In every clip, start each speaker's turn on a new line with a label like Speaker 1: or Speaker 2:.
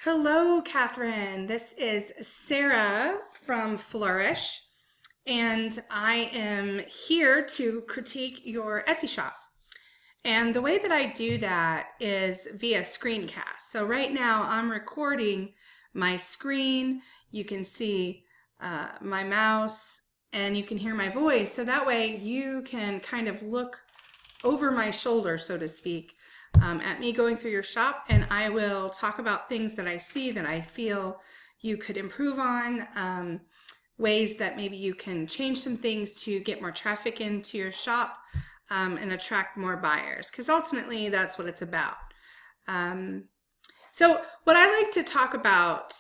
Speaker 1: Hello, Catherine. This is Sarah from Flourish, and I am here to critique your Etsy shop. And the way that I do that is via screencast. So right now I'm recording my screen. You can see my mouse and you can hear my voice. So that way you can kind of look over my shoulder, so to speak, at me going through your shop, and I will talk about things that I see that I feel you could improve on, ways that maybe you can change some things to get more traffic into your shop and attract more buyers, because ultimately that's what it's about. So what I like to talk about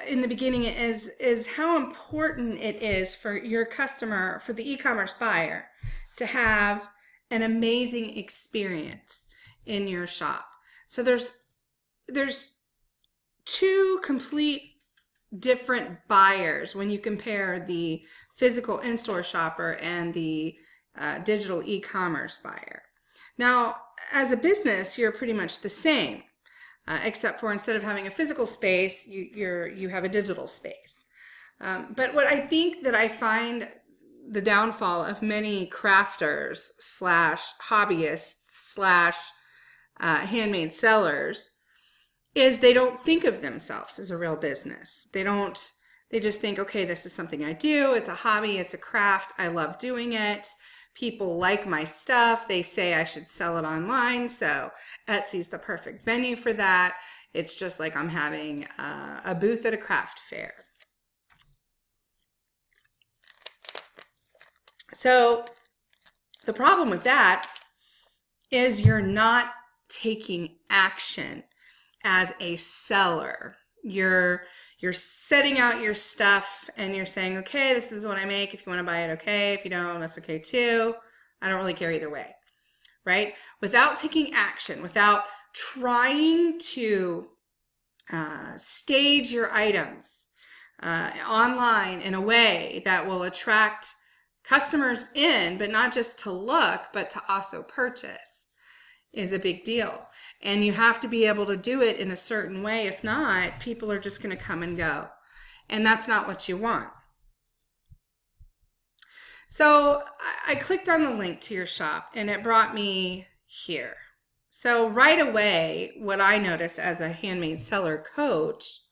Speaker 1: in the beginning is how important it is for your customer, for the e-commerce buyer, to have an amazing experience in your shop. So there's two complete different buyers when you compare the physical in-store shopper and the digital e-commerce buyer. Now, as a business, you're pretty much the same, except for instead of having a physical space, you have a digital space. But what I think that I find the downfall of many crafters slash hobbyists slash handmade sellers is they don't think of themselves as a real business. They just think, okay, this is something I do. It's a hobby. It's a craft. I love doing it. People like my stuff. They say I should sell it online. So Etsy's the perfect venue for that. It's just like I'm having a booth at a craft fair. So the problem with that is you're not taking action as a seller. You're setting out your stuff and you're saying, okay, this is what I make. If you want to buy it, okay. If you don't, that's okay too. I don't really care either way, right? Without taking action, without trying to stage your items online in a way that will attract customers in, but not just to look, but to also purchase, is a big deal. And you have to be able to do it in a certain way. If not, people are just going to come and go. And that's not what you want. So I clicked on the link to your shop and it brought me here. So right away, what I notice as a handmade seller coach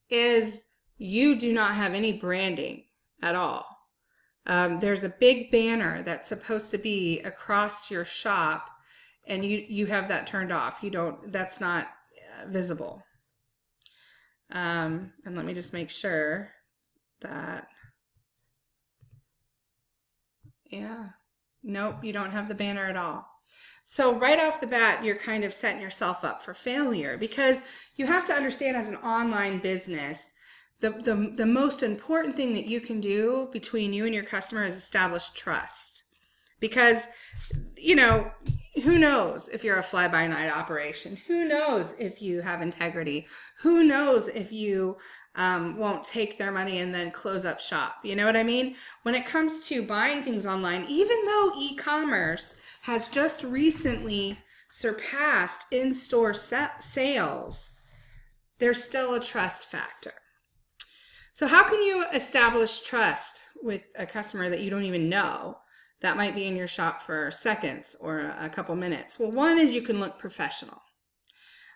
Speaker 1: is you do not have any branding at all. There's a big banner that's supposed to be across your shop, and you have that turned off. That's not visible. And let me just make sure that, yeah, nope, you don't have the banner at all. So right off the bat, you're kind of setting yourself up for failure, because you have to understand, as an online business, the most important thing that you can do between you and your customer is establish trust. Because, you know, who knows if you're a fly-by-night operation? Who knows if you have integrity? Who knows if you won't take their money and then close up shop? You know what I mean? When it comes to buying things online, even though e-commerce has just recently surpassed in-store sales, there's still a trust factor. So how can you establish trust with a customer that you don't even know, that might be in your shop for seconds or a couple minutes? Well, one is you can look professional.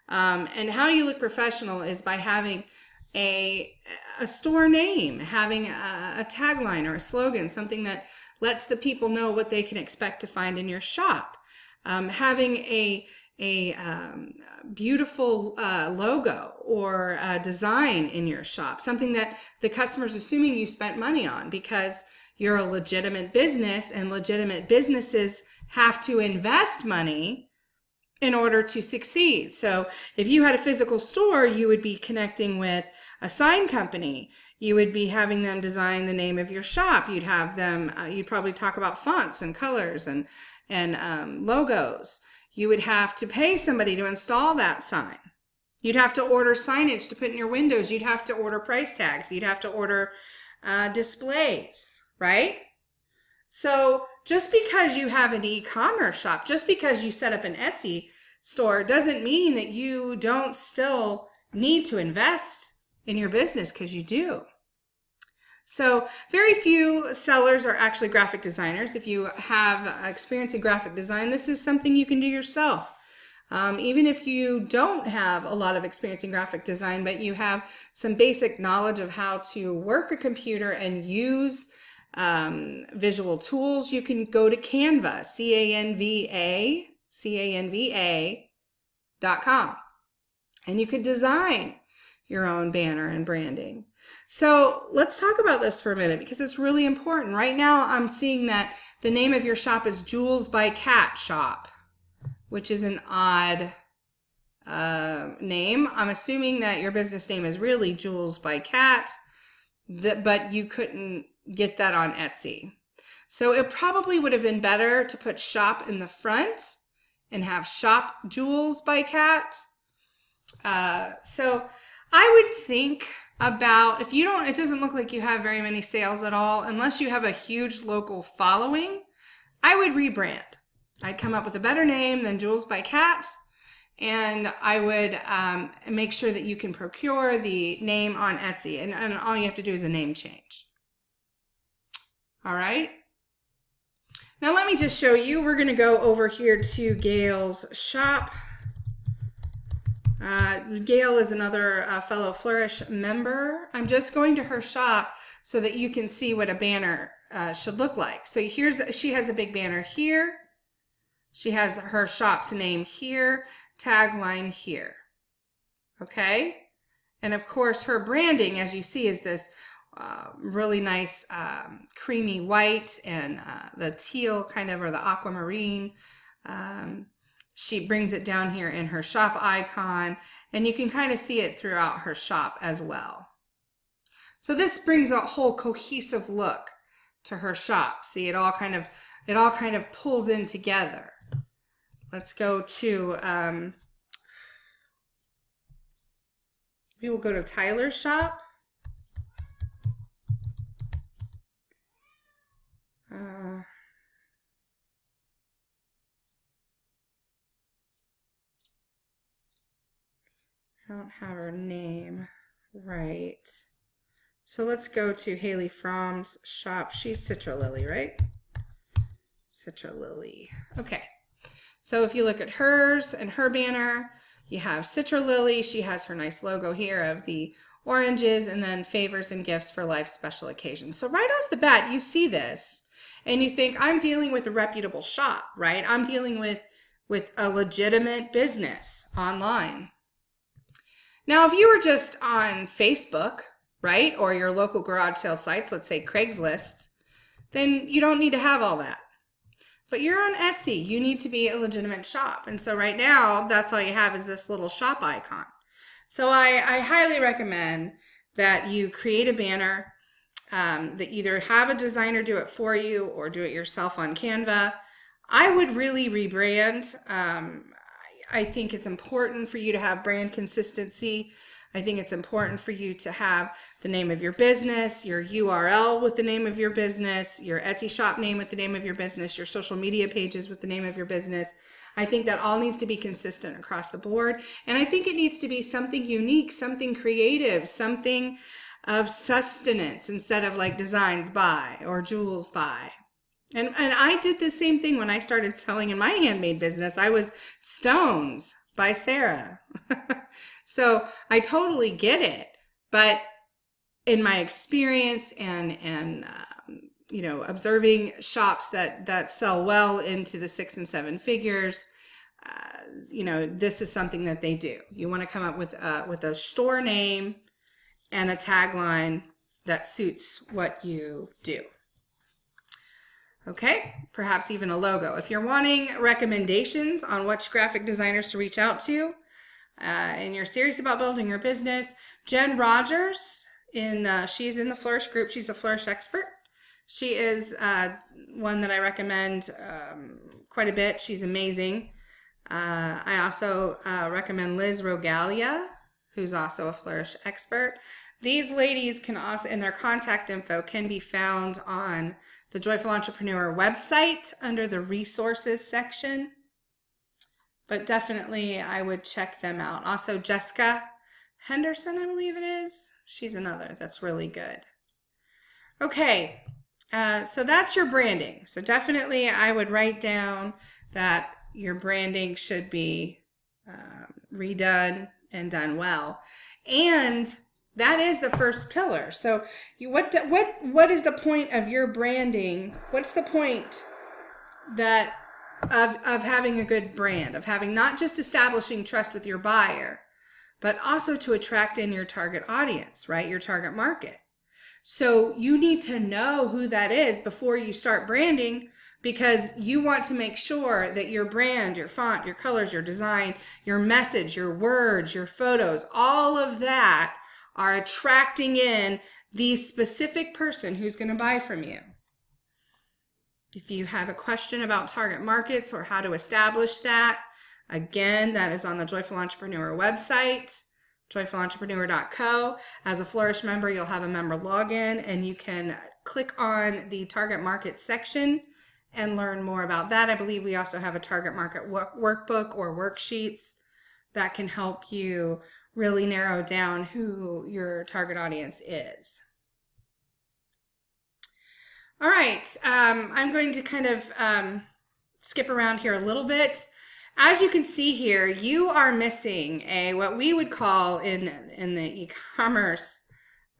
Speaker 1: And how you look professional is by having a store name, having a tagline or a slogan, something that lets the people know what they can expect to find in your shop. Having a beautiful logo or design in your shop, something that the customer's assuming you spent money on, because you're a legitimate business, and legitimate businesses have to invest money in order to succeed. So if you had a physical store, you would be connecting with a sign company. You would be having them design the name of your shop. You'd have them, you'd probably talk about fonts and colors and logos. You would have to pay somebody to install that sign. You'd have to order signage to put in your windows. You'd have to order price tags. You'd have to order displays, right? So just because you have an e-commerce shop, just because you set up an Etsy store, doesn't mean that you don't still need to invest in your business because you do. So very few sellers are actually graphic designers. If you have experience in graphic design, this is something you can do yourself. Even if you don't have a lot of experience in graphic design, but you have some basic knowledge of how to work a computer and use visual tools, you can go to Canva, Canva.com, and you could design your own banner and branding. So let's talk about this for a minute because it's really important. Right now I'm seeing that the name of your shop is JewelsByCat Shop, which is an odd name. I'm assuming that your business name is really JewelsByCat, but you couldn't get that on Etsy. So it probably would have been better to put shop in the front and have shop JewelsByCat. So I would think about, if you don't, it doesn't look like you have very many sales at all, unless you have a huge local following, I would rebrand. I'd come up with a better name than JewelsByCat, and I would make sure that you can procure the name on Etsy, and all you have to do is a name change. All right. Now let me just show you. We're going to go over here to Gail's shop. Gail is another fellow Flourish member. I'm just going to her shop so that you can see what a banner should look like. So she has a big banner here. She has her shop's name here, tagline here. Okay? And of course her branding, as you see, is this really nice creamy white and the teal kind of, or the aquamarine. She brings it down here in her shop icon, and you can kind of see it throughout her shop as well. So this brings a whole cohesive look to her shop. See, it all kind of pulls in together. Let's go to we will go to Tyler's shop. I don't have her name right. So let's go to Haley Fromm's shop. She's Citra Lily, right? Citra Lily. Okay. So if you look at hers and her banner, you have Citra Lily. She has her nice logo here of the oranges, and then favors and gifts for life special occasions. So right off the bat, you see this and you think, I'm dealing with a reputable shop, right? I'm dealing with a legitimate business online. Now, if you were just on Facebook, right, or your local garage sale sites, let's say Craigslist, then you don't need to have all that. But you're on Etsy, you need to be a legitimate shop. And so right now, that's all you have is this little shop icon. So I highly recommend that you create a banner, that either have a designer do it for you or do it yourself on Canva. I would really rebrand. I think it's important for you to have brand consistency. I think it's important for you to have the name of your business, your URL with the name of your business, your Etsy shop name with the name of your business, your social media pages with the name of your business. I think that all needs to be consistent across the board. And I think it needs to be something unique, something creative, something of sustenance instead of like Designs by or Jewels by. And I did the same thing when I started selling in my handmade business. I was Stones by Sarah. So I totally get it. But in my experience and you know, observing shops that sell well into the 6 and 7 figures, you know, this is something that they do. You want to come up with a store name and a tagline that suits what you do. Okay, perhaps even a logo. If you're wanting recommendations on which graphic designers to reach out to, and you're serious about building your business, Jen Rogers, she's in the Flourish group. She's a Flourish expert. She is one that I recommend quite a bit. She's amazing. I also recommend Liz Rogalia, who's also a Flourish expert. These ladies can also, and their contact info can be found on the Joyful Entrepreneur website under the resources section. But definitely I would check them out. Also, Jessica Henderson, I believe it is. She's another that's really good. Okay, so that's your branding. So definitely I would write down that your branding should be redone and done well. And that is the first pillar. So what is the point of your branding? What's the point that of having a good brand, of having not just establishing trust with your buyer, but also to attract in your target audience, right? Your target market. So you need to know who that is before you start branding, because you want to make sure that your brand, your font, your colors, your design, your message, your words, your photos, all of that are attracting in the specific person who's going to buy from you. If you have a question about target markets or how to establish that, again, that is on the Joyful Entrepreneur website, joyfulentrepreneur.co. As a Flourish member, you'll have a member login, and you can click on the target market section and learn more about that. I believe we also have a target market workbook or worksheets that can help you really narrow down who your target audience is. All right, I'm going to kind of skip around here a little bit. As you can see here, you are missing what we would call in the e-commerce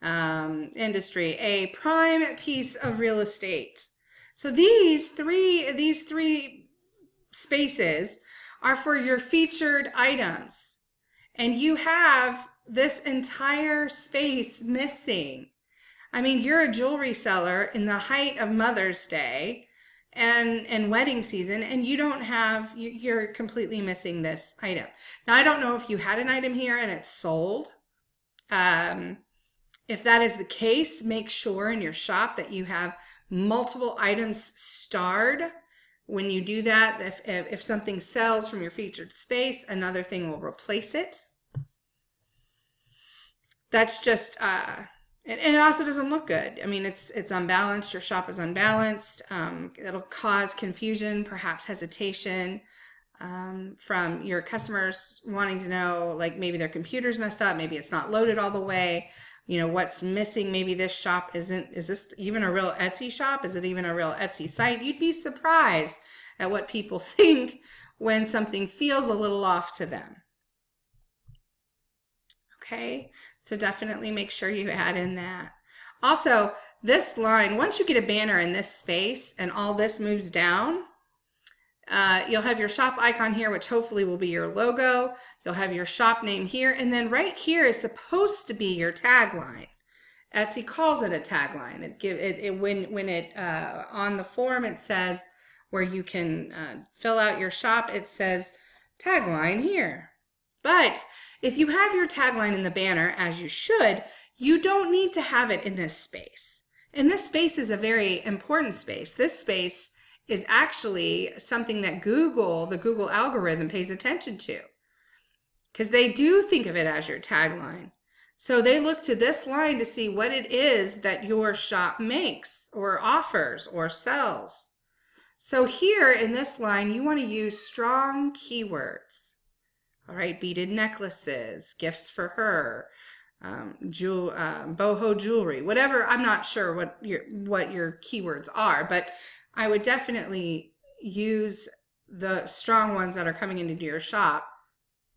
Speaker 1: industry a prime piece of real estate. So these three spaces are for your featured items, and you have this entire space missing. I mean, you're a jewelry seller in the height of Mother's Day and wedding season, and you don't have, you're completely missing this item. Now, I don't know if you had an item here and it's sold. If that is the case, make sure in your shop that you have multiple items starred. When you do that, if something sells from your featured space, another thing will replace it. That's just, and it also doesn't look good. I mean, it's unbalanced. Your shop is unbalanced. It'll cause confusion, perhaps hesitation from your customers wanting to know, like maybe their computer's messed up, maybe it's not loaded all the way. You know, what's missing? Maybe this shop is this even a real Etsy shop? Is it even a real Etsy site? You'd be surprised at what people think when something feels a little off to them. Okay, so definitely make sure you add in that. Also, this line, once you get a banner in this space and all this moves down, you'll have your shop icon here, which hopefully will be your logo. You'll have your shop name here, and then right here is supposed to be your tagline. Etsy calls it a tagline. When it on the form it says where you can fill out your shop, it says tagline here. But if you have your tagline in the banner, as you should, you don't need to have it in this space. And this space is a very important space. This space is actually something that the Google algorithm pays attention to, because they do think of it as your tagline. So they look to this line to see what it is that your shop makes or offers or sells. So here in this line, you want to use strong keywords. All right, beaded necklaces, gifts for her, boho jewelry, whatever. I'm not sure what your keywords are, but I would definitely use the strong ones that are coming into your shop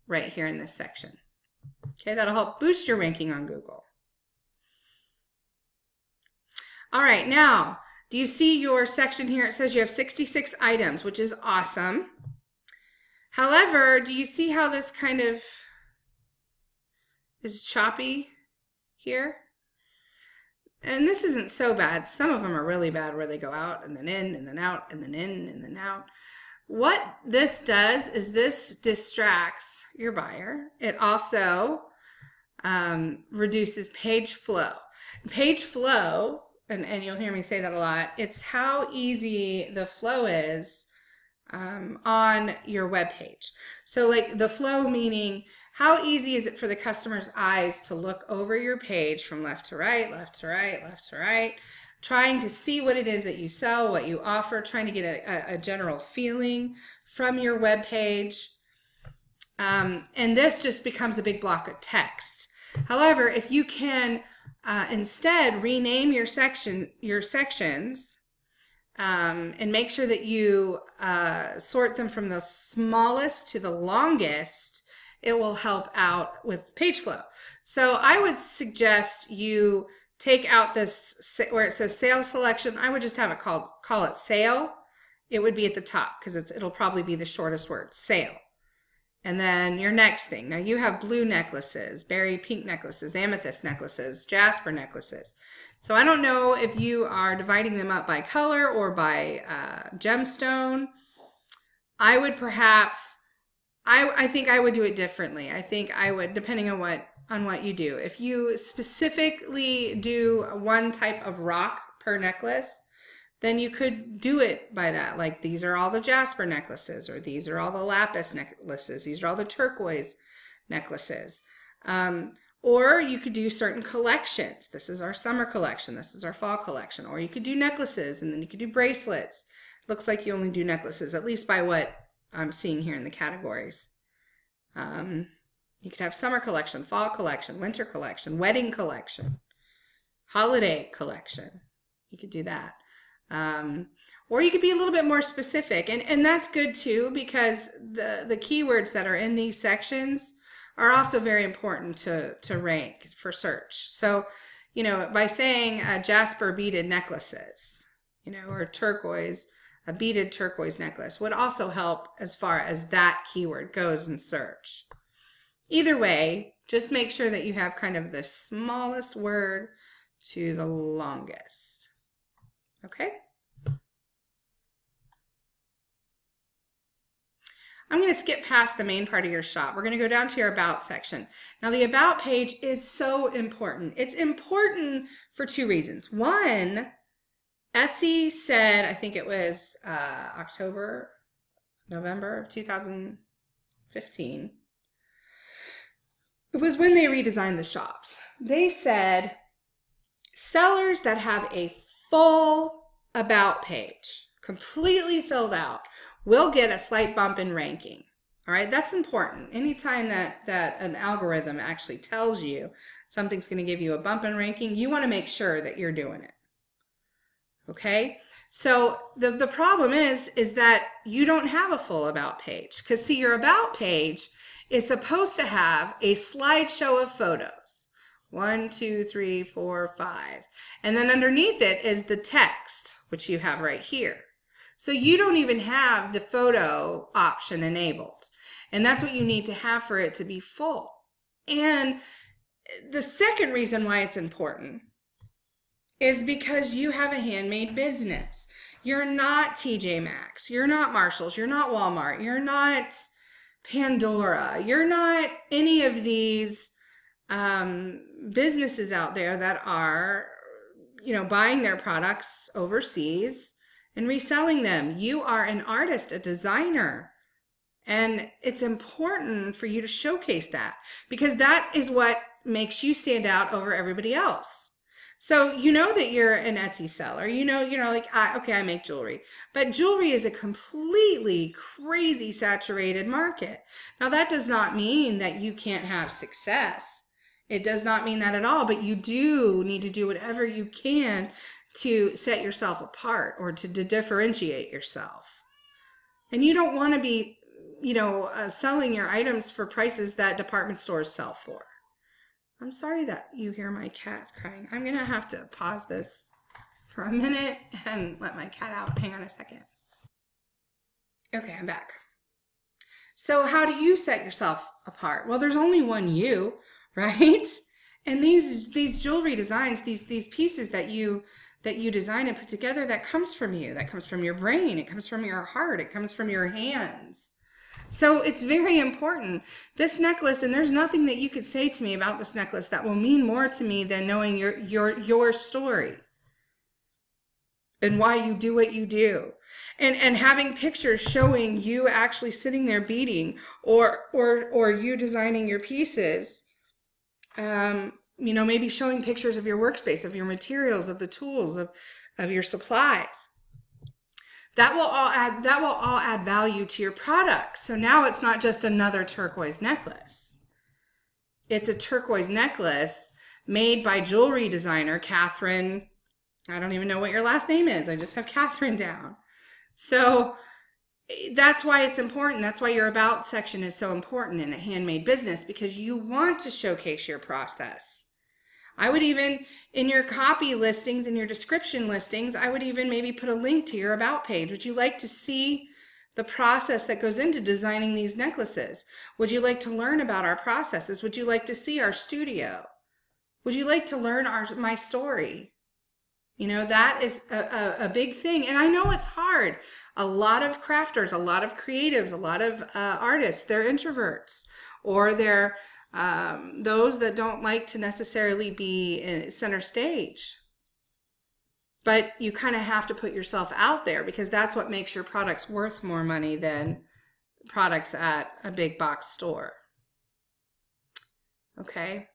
Speaker 1: right here in this section. Okay, that'll help boost your ranking on Google. All right, now, do you see your section here? It says you have 66 items, which is awesome. However, do you see how this kind of is choppy here? And this isn't so bad. Some of them are really bad where they go out and then in and then out and then in and then out. What this does is this distracts your buyer. It also reduces page flow. Page flow, and you'll hear me say that a lot, it's how easy the flow is on your web page. So like the flow meaning how easy is it for the customer's eyes to look over your page from left to right, left to right, left to right, trying to see what it is that you sell, what you offer, trying to get a general feeling from your web page. And this just becomes a big block of text. However, if you can instead rename your sections and make sure that you sort them from the smallest to the longest, it will help out with page flow. So I would suggest you take out this where it says sale selection. I would just have it call it sale. It would be at the top because it'll probably be the shortest word, sale. And then your next thing. Now you have blue necklaces, berry pink necklaces, amethyst necklaces, jasper necklaces. So I don't know if you are dividing them up by color or by gemstone. I would perhaps, I think I would do it differently. I think I would, depending on what you do. If you specifically do one type of rock per necklace, then you could do it by that. Like these are all the jasper necklaces, or these are all the lapis necklaces. These are all the turquoise necklaces. Or you could do certain collections. This is our summer collection. This is our fall collection. Or you could do necklaces, and then you could do bracelets. Looks like you only do necklaces, at least by what I'm seeing here in the categories. You could have summer collection, fall collection, winter collection, wedding collection, holiday collection. You could do that. Or you could be a little bit more specific, and that's good too, because the keywords that are in these sections are also very important to rank for search. So, you know, by saying jasper beaded necklaces, you know, or turquoise, a beaded turquoise necklace would also help as far as that keyword goes in search. Either way, just make sure that you have kind of the smallest word to the longest. Okay? I'm going to skip past the main part of your shop. We're going to go down to your About section. Now, the About page is so important. It's important for two reasons. One, Etsy said, I think it was November of 2015. It was when they redesigned the shops. They said sellers that have a full About page, completely filled out, will get a slight bump in ranking. All right, that's important. Anytime that an algorithm actually tells you something's going to give you a bump in ranking, you want to make sure that you're doing it. Okay, so the problem is that you don't have a full About page, because see, your About page is supposed to have a slideshow of photos. 1, 2, 3, 4, 5. And then underneath it is the text, which you have right here. So you don't even have the photo option enabled. And that's what you need to have for it to be full. And the second reason why it's important is because you have a handmade business. You're not TJ Maxx. You're not Marshalls. You're not Walmart. You're not Pandora. You're not any of these businesses out there that are, you know, buying their products overseas and reselling them. You are an artist, a designer, and it's important for you to showcase that, because that is what makes you stand out over everybody else. So you know that you're an Etsy seller. You know, like, okay, I make jewelry. But jewelry is a completely crazy saturated market. Now, that does not mean that you can't have success. It does not mean that at all, but you do need to do whatever you can to set yourself apart, or to differentiate yourself. And you don't want to be, you know, selling your items for prices that department stores sell for. I'm sorry that you hear my cat crying. I'm going to have to pause this for a minute and let my cat out. Hang on a second. Okay, I'm back. So how do you set yourself apart? Well, there's only one you, right? And these jewelry designs, these pieces that you design and put together, that comes from you. That comes from your brain. It comes from your heart. It comes from your hands. So it's very important. This necklace, and there's nothing that you could say to me about this necklace that will mean more to me than knowing your story and why you do what you do. And having pictures showing you actually sitting there beading, or you designing your pieces. You know, maybe showing pictures of your workspace, of your materials, of the tools, of your supplies. That will all add value to your products. So now it's not just another turquoise necklace. It's a turquoise necklace made by jewelry designer Catherine. I don't even know what your last name is. I just have Catherine down. So that's why it's important. That's why your about section is so important in a handmade business, because you want to showcase your process. I would even, in your copy listings, in your description listings, I would even maybe put a link to your about page. Would you like to see the process that goes into designing these necklaces? Would you like to learn about our processes? Would you like to see our studio? Would you like to learn my story? You know, that is a big thing. And I know it's hard. A lot of crafters, a lot of creatives, a lot of artists, they're introverts, or they're those that don't like to necessarily be in center stage. But you kind of have to put yourself out there, because that's what makes your products worth more money than products at a big box store. Okay.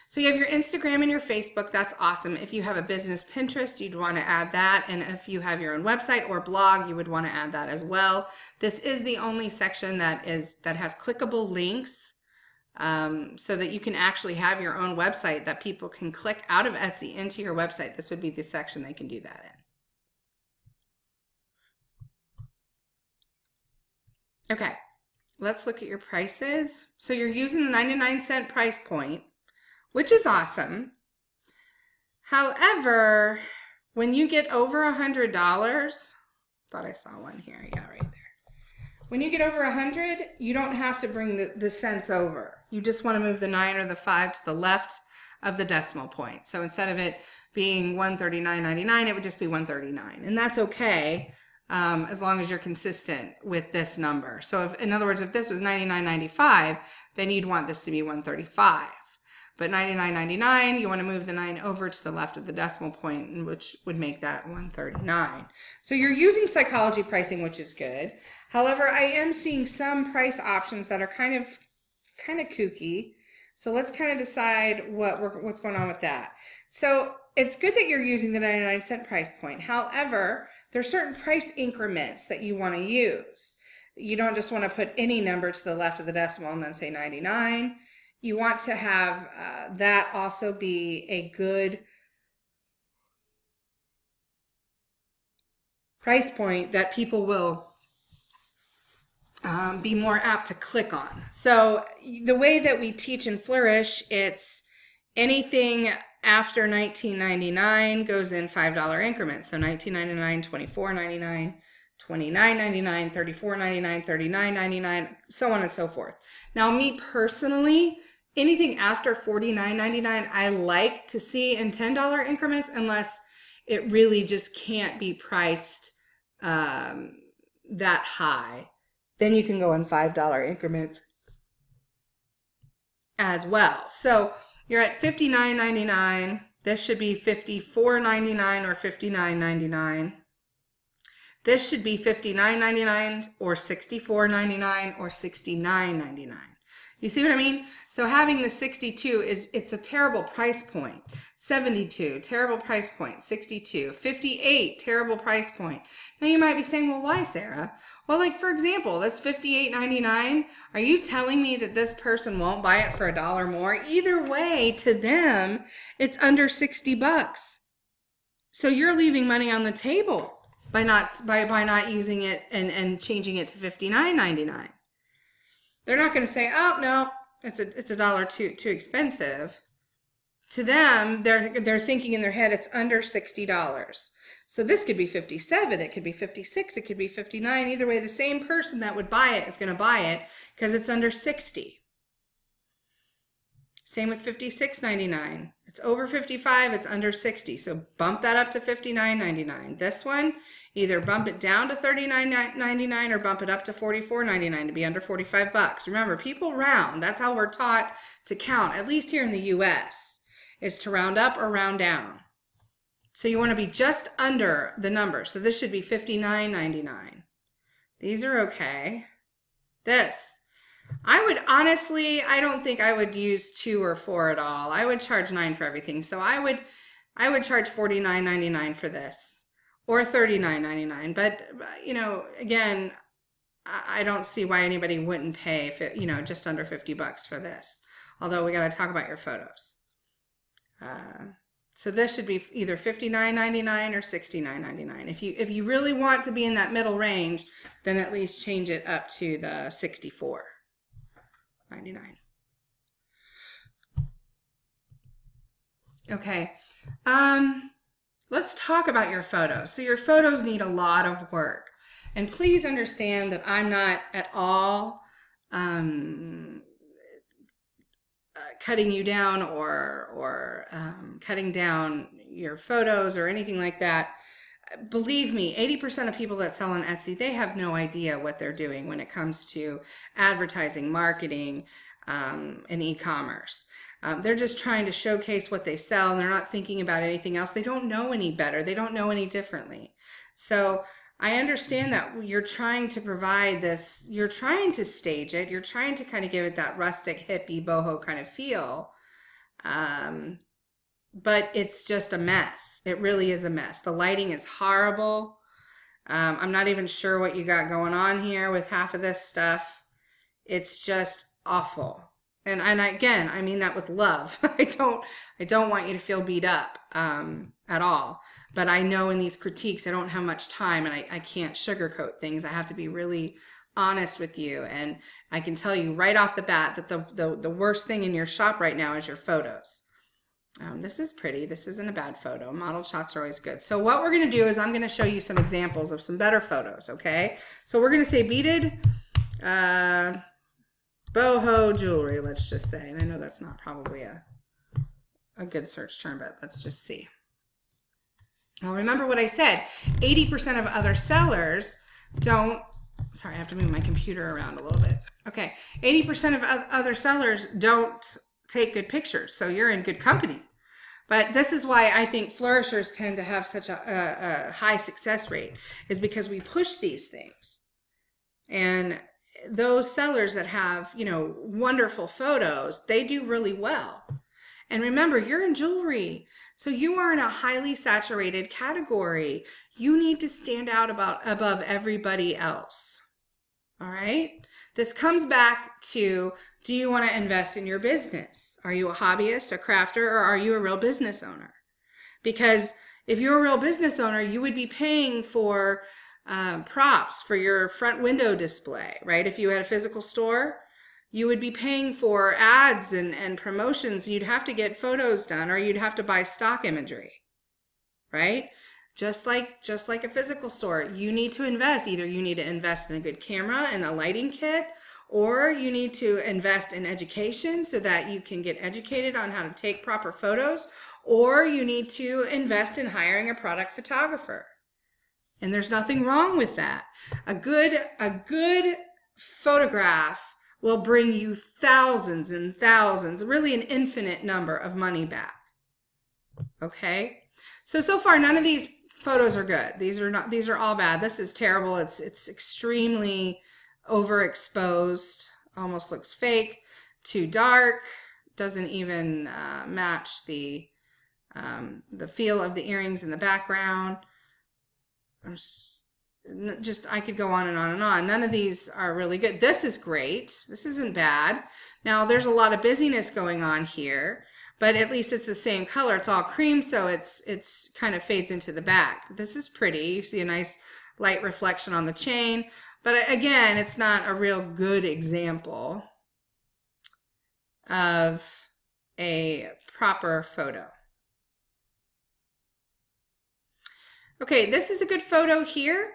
Speaker 1: So you have your Instagram and your Facebook. That's awesome. If you have a business Pinterest, you'd want to add that. And if you have your own website or blog, you would want to add that as well. This is the only section that has clickable links, so that you can actually have your own website that people can click out of Etsy into your website. This would be the section they can do that in. Okay, let's look at your prices. So you're using the 99-cent price point, which is awesome. However, when you get over $100, thought I saw one here, yeah, right there. When you get over 100, you don't have to bring the cents over. You just want to move the 9 or the 5 to the left of the decimal point. So instead of it being $139.99, it would just be $139, and that's okay, as long as you're consistent with this number. So if, in other words, if this was $99.95, then you'd want this to be $135. But $99.99, you want to move the 9 over to the left of the decimal point, which would make that $139. So you're using psychology pricing, which is good. However, I am seeing some price options that are kind of kooky. So let's kind of decide what's going on with that. So it's good that you're using the 99-cent price point. However, there are certain price increments that you want to use. You don't just want to put any number to the left of the decimal and then say 99. You want to have that also be a good price point that people will be more apt to click on. So the way that we teach and flourish, it's anything after $19.99 goes in $5 increments. So $19.99, $24.99, $29.99, $34.99, $39.99, so on and so forth. Now, me personally, anything after $49.99, I like to see in $10 increments, unless it really just can't be priced that high. Then you can go in $5 increments as well. So you're at $59.99. This should be $54.99 or $59.99. This should be $59.99 or $64.99 or $69.99. You see what I mean? So having the 62 it's a terrible price point. 72, terrible price point. 62, 58, terrible price point. Now you might be saying, well, why, Sarah? Well, like, for example, this $58.99, are you telling me that this person won't buy it for $1 more? Either way, to them, it's under 60 bucks. So you're leaving money on the table by not using it and changing it to $59.99. They're not going to say, oh, no, it's $1 too expensive. To them, they're thinking in their head it's under $60. So this could be 57, it could be 56, it could be 59. Either way, the same person that would buy it is going to buy it because it's under 60. Same with $56.99. It's over 55, it's under 60. So bump that up to $59.99. This one, either bump it down to $39.99 or bump it up to $44.99 to be under 45 bucks. Remember, people round. That's how we're taught to count, at least here in the US, is to round up or round down. So you want to be just under the number. So this should be $59.99. These are okay. This, I would honestly, I don't think I would use 2 or 4 at all. I would charge 9 for everything. So I would charge $49.99 for this, or $39.99. But, you know, again, I don't see why anybody wouldn't pay, you know, just under $50 for this. Although we got to talk about your photos. So this should be either $59.99 or $69.99. If you really want to be in that middle range, then at least change it up to the $64.99. Okay. Let's talk about your photos. So your photos need a lot of work. And please understand that I'm not at all cutting you down or cutting down your photos or anything like that. Believe me, 80% of people that sell on Etsy, they have no idea what they're doing when it comes to advertising, marketing, and e-commerce. They're just trying to showcase what they sell, and they're not thinking about anything else. They don't know any better. They don't know any differently. So I understand that you're trying to provide this, you're trying to stage it, you're trying to kind of give it that rustic, hippie, boho kind of feel, but it's just a mess. It really is a mess. The lighting is horrible. I'm not even sure what you got going on here with half of this stuff. It's just awful. And again, I mean that with love. I don't want you to feel beat up at all. But I know in these critiques, I don't have much time, and I can't sugarcoat things. I have to be really honest with you. And I can tell you right off the bat that the worst thing in your shop right now is your photos. This is pretty. This isn't a bad photo. Model shots are always good. So what we're going to do is I'm going to show you some examples of some better photos, okay? So we're going to say beaded boho jewelry, let's just say. And I know that's not probably a good search term, but let's just see. Now remember what I said, 80% of other sellers don't, sorry, I have to move my computer around a little bit. Okay, 80% of other sellers don't take good pictures, so you're in good company. But this is why I think flourishers tend to have such a high success rate, is because we push these things. And those sellers that have, you know, wonderful photos, they do really well. And remember, you're in jewelry, so you are in a highly saturated category. You need to stand out above everybody else. All right? This comes back to, do you want to invest in your business? Are you a hobbyist, a crafter, or are you a real business owner? Because if you're a real business owner, you would be paying for props for your front window display, right? If you had a physical store, you would be paying for ads and promotions. You'd have to get photos done, or you'd have to buy stock imagery, right? Just like a physical store, you need to invest. Either you need to invest in a good camera and a lighting kit, or you need to invest in education so that you can get educated on how to take proper photos, or you need to invest in hiring a product photographer. And there's nothing wrong with that. A good photograph will bring you thousands and thousands, really an infinite number of money back. Okay? So far none of these photos are good. These are all bad. This is terrible. It's extremely overexposed, almost looks fake, too dark, doesn't even match the feel of the earrings in the background. I could go on and on and on. None of these are really good. This is great. This isn't bad. Now there's a lot of busyness going on here, but at least it's the same color. It's all cream, so it's kind of fades into the back. This is pretty. You see a nice light reflection on the chain, but again, it's not a real good example of a proper photo. Okay, this is a good photo here.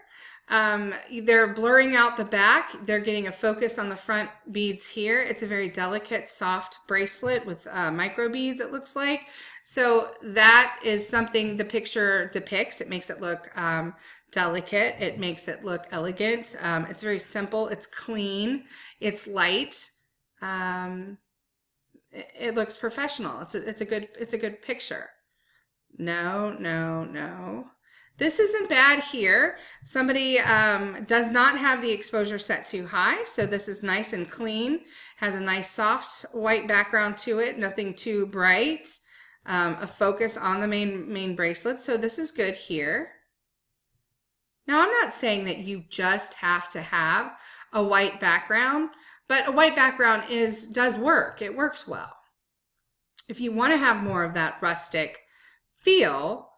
Speaker 1: They're blurring out the back. They're getting a focus on the front beads here. It's a very delicate, soft bracelet with micro beads, it looks like. So that is something the picture depicts. It makes it look delicate. It makes it look elegant. It's very simple. It's clean. It's light. It looks professional. It's a good picture. No. This isn't bad here. Somebody does not have the exposure set too high, so this is nice and clean. Has a nice soft white background to it, nothing too bright. A focus on the main bracelet, so this is good here. Now, I'm not saying that you just have to have a white background, but a white background does work. It works well. If you want to have more of that rustic feel,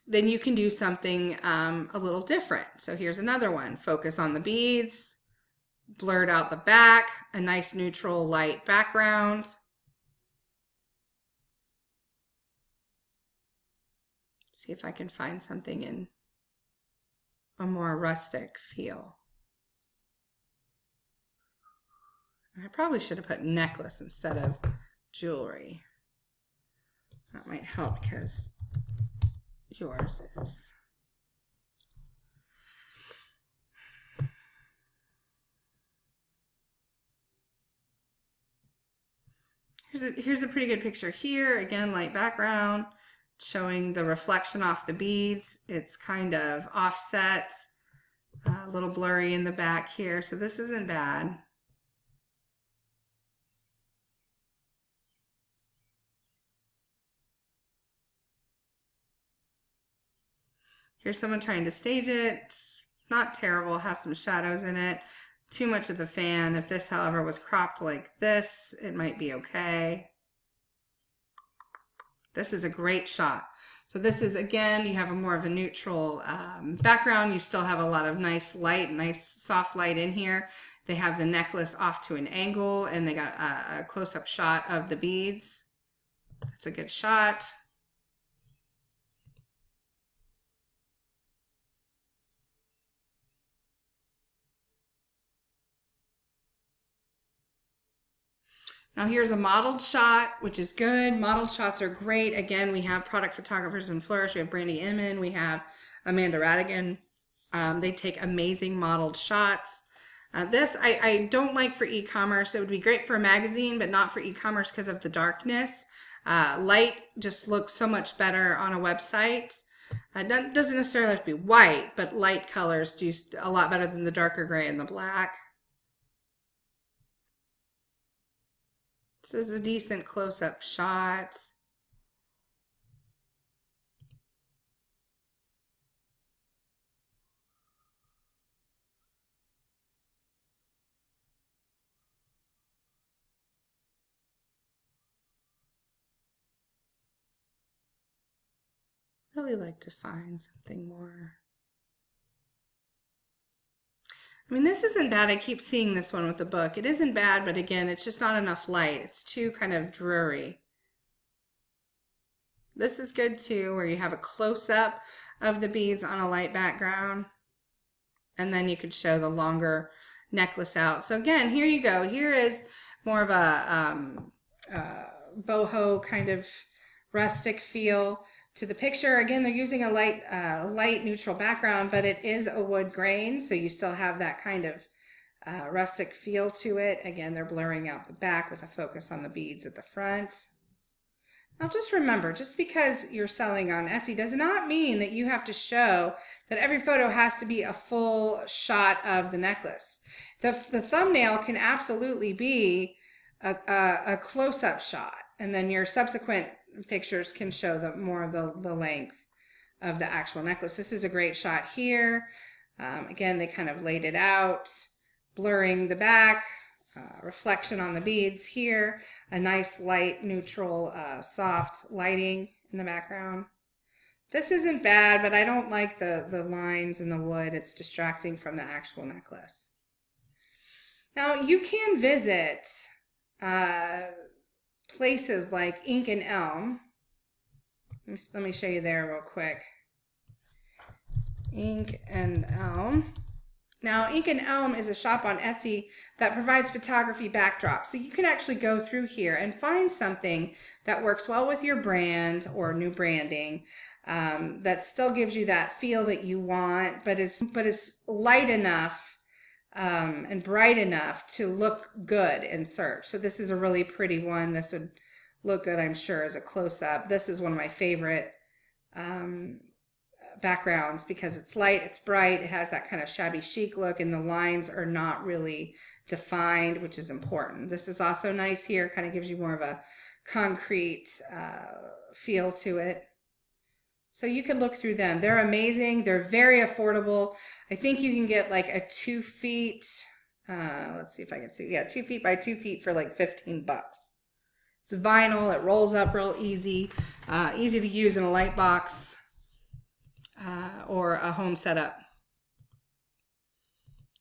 Speaker 1: then you can do something a little different. So here's another one. Focus on the beads, blurred out the back, a nice neutral light background. See if I can find something in a more rustic feel. I probably should have put necklace instead of jewelry. That might help because yours is. Here's a pretty good picture here. Again, light background, showing the reflection off the beads. It's kind of offset, a little blurry in the back here, so this isn't bad. Here's someone trying to stage it. It's not terrible, has some shadows in it. Too much of the fan. If this, however, was cropped like this, it might be okay. This is a great shot. So this is, again, you have more of a neutral background. You still have a lot of nice light, nice soft light in here. They have the necklace off to an angle, and they got a close-up shot of the beads. That's a good shot. Now here's a modeled shot, which is good. Modeled shots are great. Again, we have product photographers in Flourish. We have Brandy Inman. We have Amanda Radigan. They take amazing modeled shots. This I don't like for e-commerce. It would be great for a magazine, but not for e-commerce because of the darkness. Light just looks so much better on a website. It doesn't necessarily have to be white, but light colors do a lot better than the darker gray and the black. This is a decent close-up shot. Really like to find something more. I mean, this isn't bad. I keep seeing this one with the book. It isn't bad, but again, it's just not enough light. It's too kind of dreary. This is good too, where you have a close-up of the beads on a light background. And then you could show the longer necklace out. So again, here you go. Here is more of a boho kind of rustic feel to the picture. Again, they're using a light neutral background, but it is a wood grain, so you still have that kind of rustic feel to it. Again, they're blurring out the back with a focus on the beads at the front. Now just remember, just because you're selling on Etsy does not mean that you have to show that every photo has to be a full shot of the necklace. The thumbnail can absolutely be a close-up shot, and then your subsequent pictures can show more of the length of the actual necklace. This is a great shot here. Again, they kind of laid it out, blurring the back, reflection on the beads here, a nice light, neutral, soft lighting in the background. This isn't bad, but I don't like the lines in the wood. It's distracting from the actual necklace. Now, you can visit places like Ink and Elm. Let me show you there real quick. Ink and Elm. Now, Ink and Elm is a shop on Etsy that provides photography backdrops. So you can actually go through here and find something that works well with your brand or new branding, that still gives you that feel that you want, but is light enough and bright enough to look good in search. So this is a really pretty one. This would look good, I'm sure, as a close-up. This is one of my favorite backgrounds because it's light, it's bright, it has that kind of shabby chic look, and the lines are not really defined, which is important. This is also nice here, kind of gives you more of a concrete feel to it. So you can look through them. They're amazing. They're very affordable. I think you can get like a 2 feet let's see if I can see. Yeah, 2 feet by 2 feet for like 15 bucks. It's vinyl. It rolls up real easy. Easy to use in a light box or a home setup.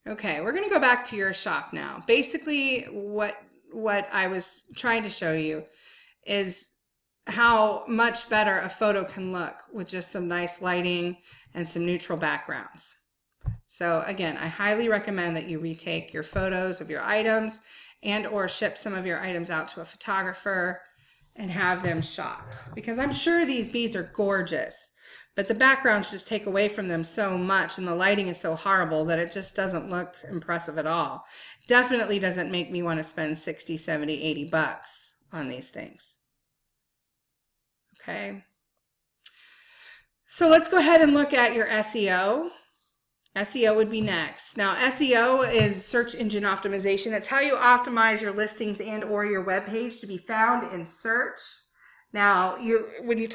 Speaker 1: Okay, we're going to go back to your shop now. Basically, what I was trying to show you is how much better a photo can look with just some nice lighting and some neutral backgrounds. So again, I highly recommend that you retake your photos of your items and or ship some of your items out to a photographer and have them shot, because I'm sure these beads are gorgeous, but the backgrounds just take away from them so much and the lighting is so horrible that it just doesn't look impressive at all. Definitely doesn't make me want to spend 60, 70, 80 bucks on these things. Okay. So let's go ahead and look at your SEO. SEO would be next. Now, SEO is search engine optimization. It's how you optimize your listings and or your web page to be found in search. Now, when you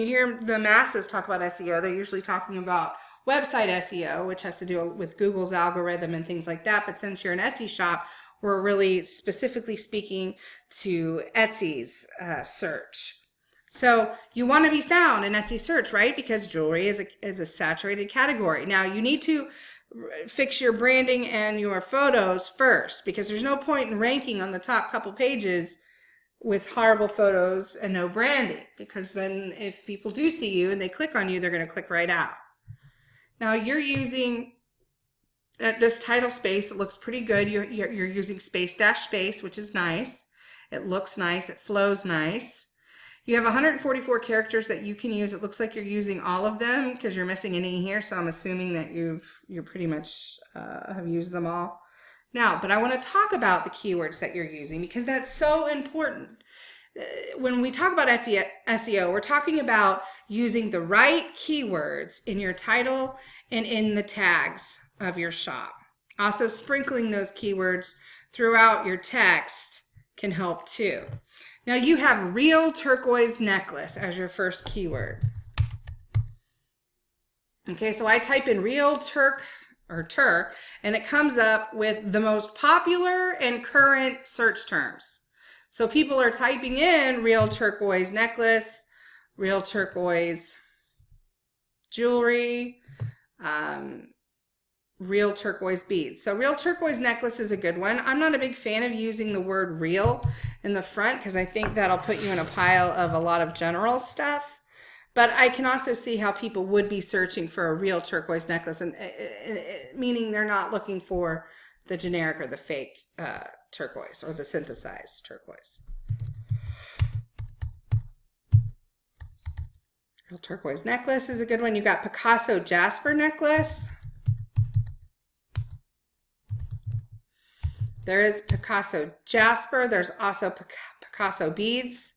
Speaker 1: hear the masses talk about SEO, they're usually talking about website SEO, which has to do with Google's algorithm and things like that. But since you're an Etsy shop, we're really specifically speaking to Etsy's search. So you want to be found in Etsy search, right? Because jewelry is a saturated category. Now you need to fix your branding and your photos first, because there's no point in ranking on the top couple pages with horrible photos and no branding, because then if people do see you and they click on you, they're going to click right out. Now you're using this title space. It looks pretty good. You're using space-space, which is nice. It looks nice. It flows nice. You have 144 characters that you can use. It looks like you're using all of them because you're missing any here, so I'm assuming that you're pretty much have used them all. Now, but I want to talk about the keywords that you're using, because that's so important. When we talk about Etsy SEO, we're talking about using the right keywords in your title and in the tags of your shop. Also, sprinkling those keywords throughout your text can help too. Now you have real turquoise necklace as your first keyword. Okay, so I type in real tur, and it comes up with the most popular and current search terms. So people are typing in real turquoise necklace, real turquoise jewelry, real turquoise beads. So real turquoise necklace is a good one. I'm not a big fan of using the word real in the front because I think that'll put you in a pile of a lot of general stuff. But I can also see how people would be searching for a real turquoise necklace, and meaning they're not looking for the generic or the fake turquoise or the synthesized turquoise. Real turquoise necklace is a good one. You got Picasso Jasper necklace. There is Picasso Jasper. There's also Picasso beads.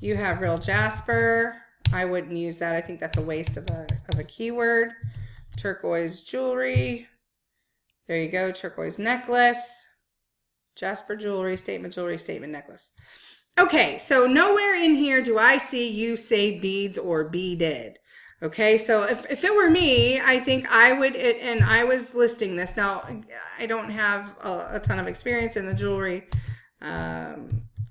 Speaker 1: You have real Jasper. I wouldn't use that. I think that's a waste of a keyword. Turquoise jewelry. There you go. Turquoise necklace. Jasper jewelry, statement necklace. Okay, so nowhere in here do I see you say beads or beaded. Okay, so if it were me, I think I would, and I was listing this. Now, I don't have a ton of experience in the jewelry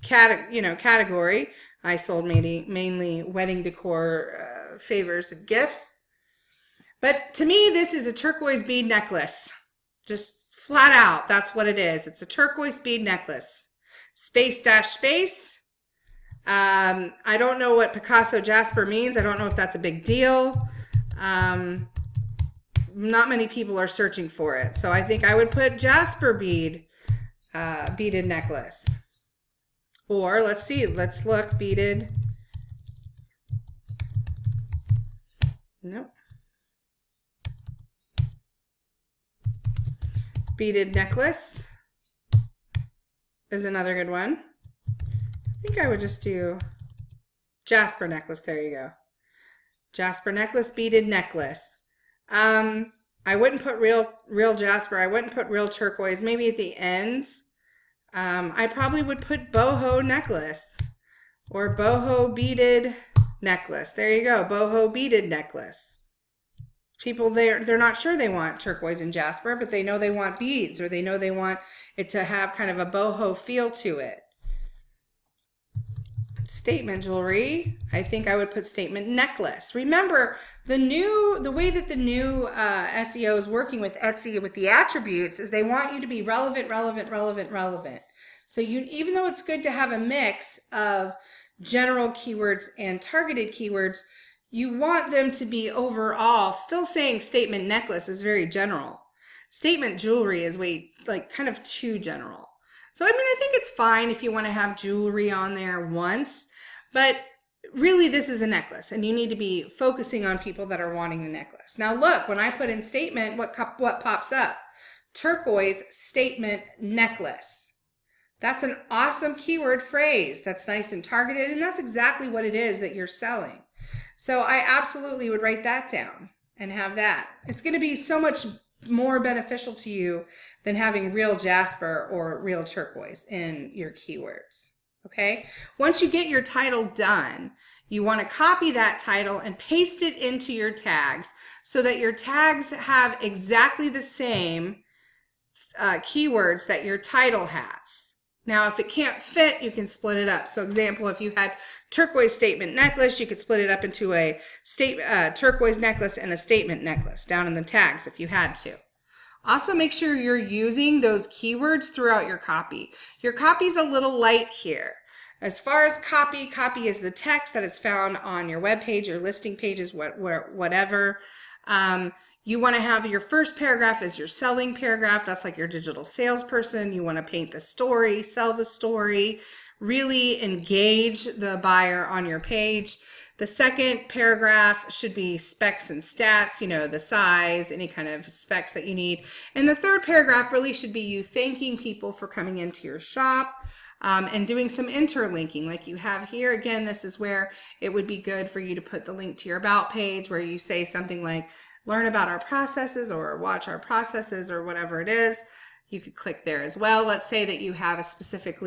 Speaker 1: category. I sold mainly wedding decor, favors, and gifts. But to me, this is a turquoise bead necklace. Just flat out, that's what it is. It's a turquoise bead necklace. Space-space. I don't know what Picasso Jasper means. I don't know if that's a big deal. Not many people are searching for it. So I think I would put Jasper beaded necklace. Or let's see, let's look, beaded. Nope. Beaded necklace is another good one. I think I would just do Jasper necklace. There you go. Jasper necklace, beaded necklace. I wouldn't put real Jasper. I wouldn't put real turquoise. Maybe at the end. I probably would put boho necklace or boho beaded necklace. There you go. Boho beaded necklace. People, they're not sure they want turquoise and jasper, but they know they want beads, or they know they want it to have kind of a boho feel to it. Statement jewelry, I think I would put statement necklace. Remember, the way that the new SEO is working with Etsy with the attributes is they want you to be relevant, relevant, relevant, relevant. So even though it's good to have a mix of general keywords and targeted keywords, you want them to be overall. Still saying statement necklace is very general. Statement jewelry is kind of too general. So I mean, I think it's fine if you want to have jewelry on there once, but really this is a necklace, and you need to be focusing on people that are wanting the necklace. Now look, when I put in statement, what pops up? Turquoise statement necklace. That's an awesome keyword phrase. That's nice and targeted, and that's exactly what it is that you're selling. So I absolutely would write that down and have that. It's going to be so much more beneficial to you than having real jasper or real turquoise in your keywords. Okay? Once you get your title done, you want to copy that title and paste it into your tags so that your tags have exactly the same keywords that your title has. Now, if it can't fit, you can split it up. So example, if you had turquoise statement necklace, you could split it up into a turquoise necklace and a statement necklace down in the tags if you had to. Also, make sure you're using those keywords throughout your copy. Your copy's a little light here. As far as copy is the text that is found on your web page, your listing pages, whatever. You want to have your first paragraph as your selling paragraph. That's like your digital salesperson. You want to paint the story, sell the story, really engage the buyer on your page. The second paragraph should be specs and stats, you know, the size, any kind of specs that you need. And the third paragraph really should be you thanking people for coming into your shop and doing some interlinking like you have here. Again, this is where it would be good for you to put the link to your about page where you say something like, learn about our processes or watch our processes or whatever it is. You could click there as well. Let's say that you have a specific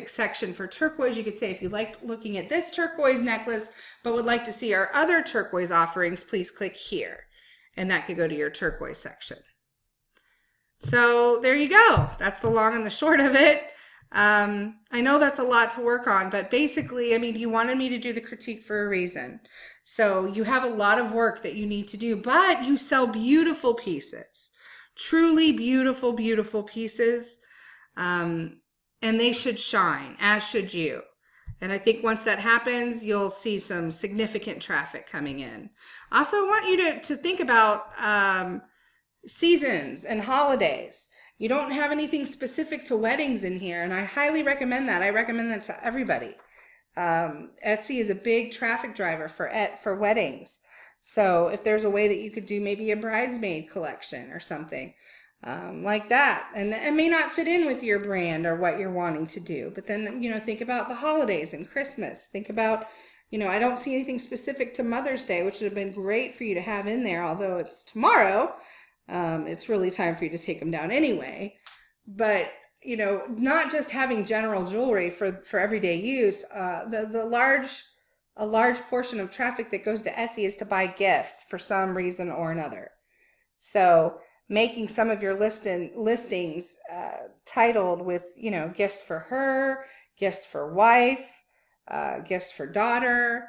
Speaker 1: section for turquoise. You could say, if you like looking at this turquoise necklace but would like to see our other turquoise offerings, please click here. And that could go to your turquoise section. So there you go. That's the long and the short of it. I know that's a lot to work on, but basically, I mean, you wanted me to do the critique for a reason. So you have a lot of work that you need to do, but you sell beautiful pieces, truly beautiful, beautiful pieces. And they should shine, as should you. And I think once that happens, you'll see some significant traffic coming in. Also, I want you to think about seasons and holidays. You don't have anything specific to weddings in here, and I highly recommend that. I recommend that to everybody. Etsy is a big traffic driver for weddings. So if there's a way that you could do maybe a bridesmaid collection or something like that, and it may not fit in with your brand or what you're wanting to do, but then, you know, think about the holidays and Christmas. Think about, you know, I don't see anything specific to Mother's Day, which would have been great for you to have in there, although it's tomorrow. It's really time for you to take them down anyway. But, you know, not just having general jewelry for everyday use. A large portion of traffic that goes to Etsy is to buy gifts for some reason or another. So making some of your listings titled with, you know, gifts for her, gifts for wife, gifts for daughter.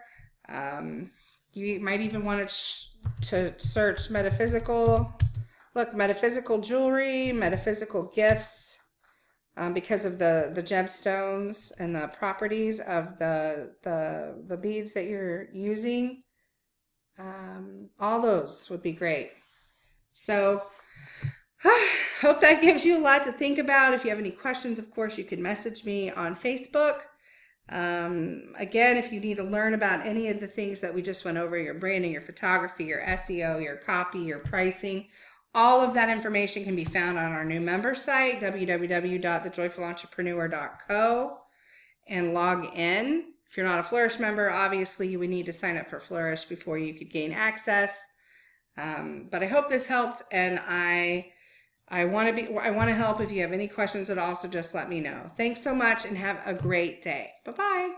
Speaker 1: You might even want to search metaphysical. Look, metaphysical jewelry, metaphysical gifts, because of the gemstones and the properties of the beads that you're using. All those would be great. So hope that gives you a lot to think about. If you have any questions, of course, you can message me on Facebook. Again, if you need to learn about any of the things that we just went over, your branding, your photography, your SEO, your copy, your pricing, all of that information can be found on our new member site, www.thejoyfulentrepreneur.co, and log in. If you're not a Flourish member, obviously you would need to sign up for Flourish before you could gain access. But I hope this helped, and I want to help. If you have any questions at all, so just let me know. Thanks so much and have a great day. Bye-bye.